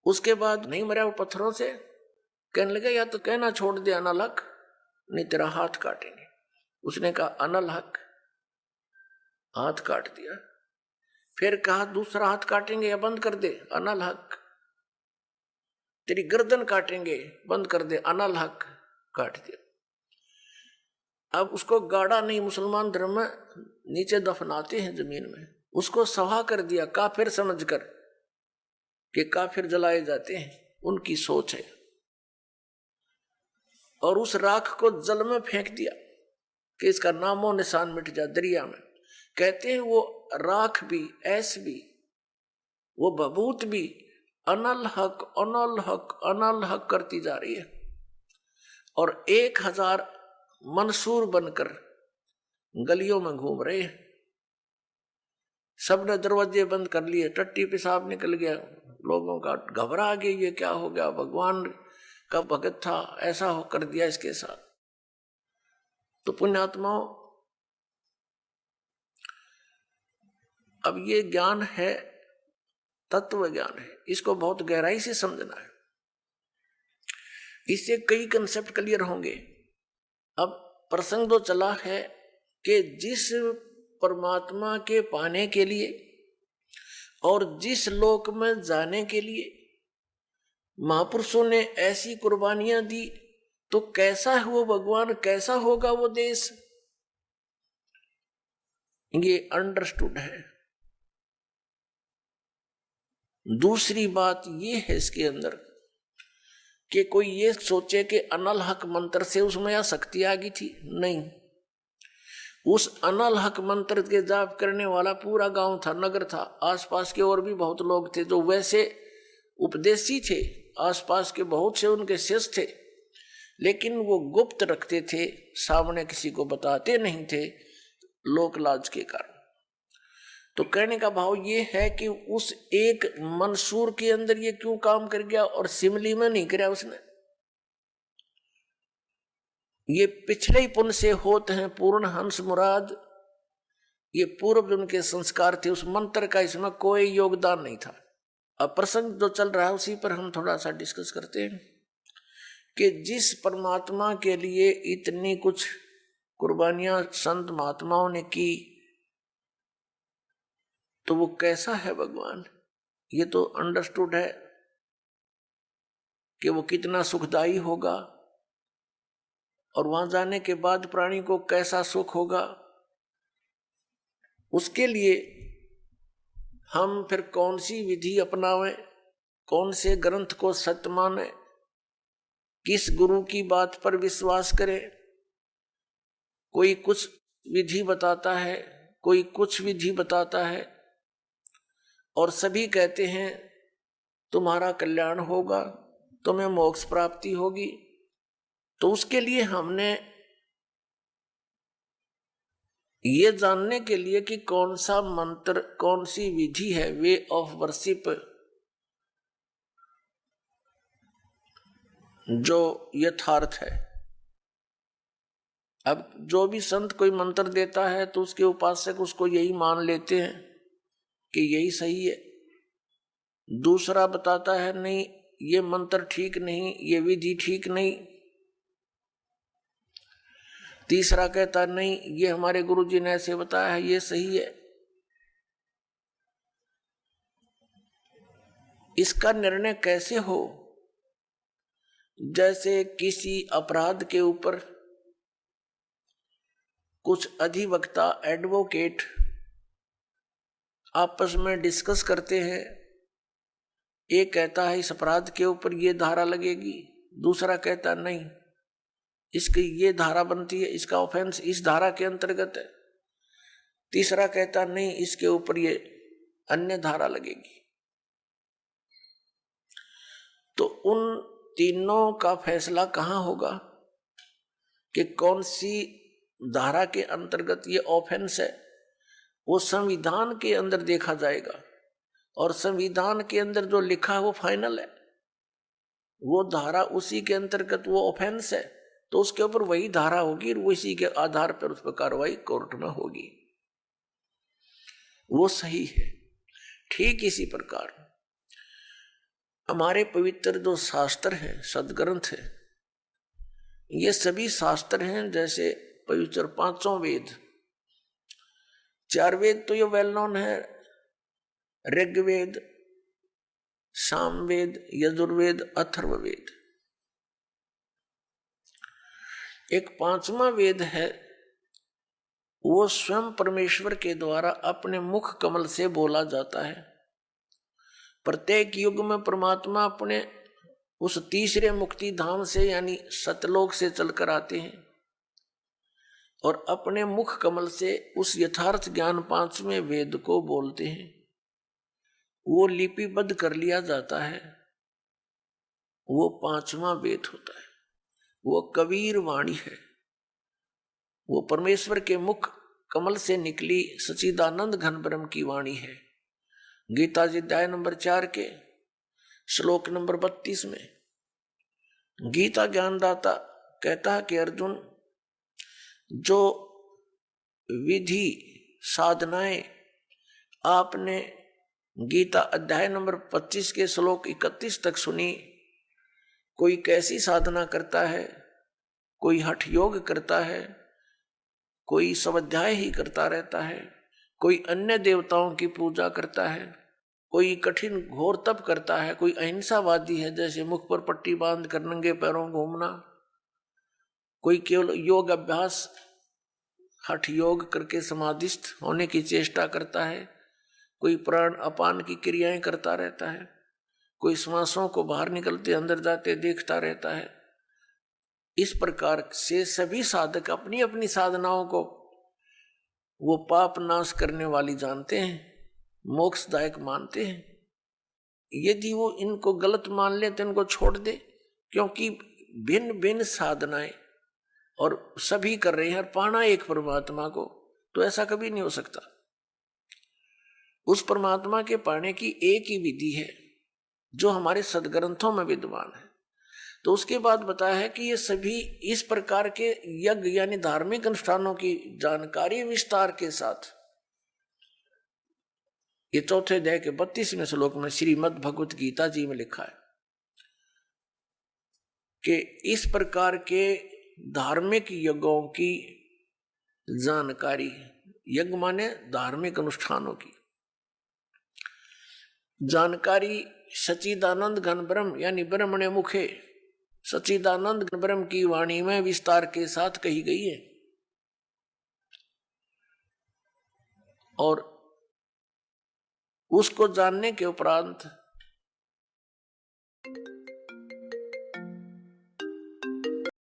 उसके बाद नहीं मरा वो पत्थरों से, कहने लगा या तो कहना छोड़ दे अनल हक, नहीं तेरा हाथ काटेंगे। उसने कहा अनल हक, हाथ काट दिया। फिर कहा दूसरा हाथ काटेंगे या बंद कर दे, अनल हक। तेरी गर्दन काटेंगे, बंद कर दे, अनल हक, काट दिया। अब उसको गाड़ा नहीं, मुसलमान धर्म में नीचे दफनाते हैं जमीन में, उसको सवा कर दिया काफिर समझकर कि काफिर जलाए जाते हैं, उनकी सोच है। और उस राख को जल में फेंक दिया कि इसका नामो निशान मिट जाए दरिया में। कहते हैं वो राख भी, ऐस भी, वो बबूत भी अनल हक अनल हक अनल हक करती जा रही है। और 1000 मंसूर बनकर गलियों में घूम रहे हैं। सबने दरवाजे बंद कर लिए, टट्टी पेशाब निकल गया, लोगों का घबरा गया, ये क्या हो गया, भगवान का भगत था, ऐसा हो कर दिया इसके साथ। तो पुण्यात्माओं, अब ये ज्ञान है, तत्व ज्ञान है, इसको बहुत गहराई से समझना है, इससे कई कंसेप्ट क्लियर होंगे। अब प्रसंग तो चला है कि जिस परमात्मा के पाने के लिए और जिस लोक में जाने के लिए महापुरुषों ने ऐसी कुर्बानियां दी, तो कैसा है वो भगवान, कैसा होगा वो देश, ये अंडरस्टूड है। दूसरी बात ये है इसके अंदर कि कोई ये सोचे कि अनल हक मंत्र से उसमें या शक्ति आ गई थी, नहीं। उस अनल हक मंत्र के जाप करने वाला पूरा गांव था, नगर था, आसपास के और भी बहुत लोग थे जो वैसे उपदेशी थे, आसपास के बहुत से उनके शिष्य थे, लेकिन वो गुप्त रखते थे, सामने किसी को बताते नहीं थे, लोक लाज के कारण। तो कहने का भाव ये है कि उस एक मंसूर के अंदर ये क्यों काम कर गया और सिमली में नहीं कराया उसने। ये पिछले ही पुण्य से होते हैं पूर्ण हंस मुराद, ये पूर्व जन्म के संस्कार थे, उस मंत्र का इसमें कोई योगदान नहीं था। अब प्रसंग जो चल रहा है उसी पर हम थोड़ा सा डिस्कस करते हैं कि जिस परमात्मा के लिए इतनी कुछ कुर्बानियां संत महात्माओं ने की, तो वो कैसा है भगवान, ये तो अंडरस्टूड है कि वो कितना सुखदाई होगा, और वहां जाने के बाद प्राणी को कैसा सुख होगा। उसके लिए हम फिर कौन सी विधि अपनावें, कौन से ग्रंथ को सत्य माने, किस गुरु की बात पर विश्वास करें। कोई कुछ विधि बताता है, कोई कुछ विधि बताता है, और सभी कहते हैं तुम्हारा कल्याण होगा, तुम्हें मोक्ष प्राप्ति होगी। तो उसके लिए हमने ये जानने के लिए कि कौन सा मंत्र, कौन सी विधि है, वे ऑफ वर्शिप, जो यथार्थ है। अब जो भी संत कोई मंत्र देता है तो उसके उपासक उसको यही मान लेते हैं कि यही सही है। दूसरा बताता है नहीं ये मंत्र ठीक नहीं, ये विधि ठीक नहीं। तीसरा कहता नहीं ये हमारे गुरुजी ने ऐसे बताया है, ये सही है। इसका निर्णय कैसे हो? जैसे किसी अपराध के ऊपर कुछ अधिवक्ता, एडवोकेट आपस में डिस्कस करते हैं। एक कहता है इस अपराध के ऊपर ये धारा लगेगी, दूसरा कहता नहीं इसकी ये धारा बनती है, इसका ऑफेंस इस धारा के अंतर्गत है, तीसरा कहता नहीं इसके ऊपर ये अन्य धारा लगेगी। तो उन तीनों का फैसला कहां होगा कि कौन सी धारा के अंतर्गत ये ऑफेंस है? वो संविधान के अंदर देखा जाएगा, और संविधान के अंदर जो लिखा है वो फाइनल है, वो धारा उसी के अंतर्गत वो ऑफेंस है, तो उसके ऊपर वही धारा होगी, वो इसी के आधार पर उस पर कार्रवाई कोर्ट में होगी, वो सही है। ठीक इसी प्रकार हमारे पवित्र जो शास्त्र हैं, सदग्रंथ है, ये सभी शास्त्र हैं जैसे पवित्र पांचों वेद। चार वेद तो ये वेल नोन है, ऋग्वेद, सामवेद, यजुर्वेद, अथर्ववेद। एक पांचवा वेद है, वो स्वयं परमेश्वर के द्वारा अपने मुख कमल से बोला जाता है। प्रत्येक युग में परमात्मा अपने उस तीसरे मुक्ति धाम से यानी सतलोक से चलकर आते हैं और अपने मुख कमल से उस यथार्थ ज्ञान पांचवें वेद को बोलते हैं। वो लिपिबद्ध कर लिया जाता है, वो पांचवा वेद होता है। वो कबीर वाणी है, वो परमेश्वर के मुख कमल से निकली सच्चिदानंद घन ब्रह्म की वाणी है। गीता जी अध्याय नंबर 4 के श्लोक नंबर 32 में गीता ज्ञानदाता कहता है कि अर्जुन, जो विधि साधनाएं आपने गीता अध्याय नंबर 25 के श्लोक 31 तक सुनी, कोई कैसी साधना करता है, कोई हठ योग करता है, कोई स्वाध्याय ही करता रहता है, कोई अन्य देवताओं की पूजा करता है, कोई कठिन घोर तप करता है, कोई अहिंसावादी है जैसे मुख पर पट्टी बांध कर नंगे पैरों घूमना, कोई केवल योग अभ्यास हठ योग करके समाधिस्थ होने की चेष्टा करता है, कोई प्राण अपान की क्रियाएं करता रहता है, कोई श्वासों को बाहर निकलते अंदर जाते देखता रहता है। इस प्रकार से सभी साधक अपनी अपनी साधनाओं को वो पाप नाश करने वाली जानते हैं, मोक्षदायक मानते हैं। यदि वो इनको गलत मान ले तो इनको छोड़ दे, क्योंकि भिन्न भिन्न साधनाएं और सभी कर रहे हैं और पाना एक परमात्मा को, तो ऐसा कभी नहीं हो सकता। उस परमात्मा के पाने की एक ही विधि है जो हमारे सदग्रंथों में विद्यमान है। तो उसके बाद बताया है कि ये सभी इस प्रकार के यज्ञ यानी धार्मिक अनुष्ठानों की जानकारी विस्तार के साथ ये चौथे अध्याय के 32वें श्लोक में श्रीमद् भगवत गीता जी में लिखा है कि इस प्रकार के धार्मिक यज्ञों की जानकारी, यज्ञ माने धार्मिक अनुष्ठानों की जानकारी सच्चिदानंद घन ब्रह्म यानी ब्रह्मणे मुखे सच्चिदानंद घन ब्रह्म की वाणी में विस्तार के साथ कही गई है। और उसको जानने के उपरांत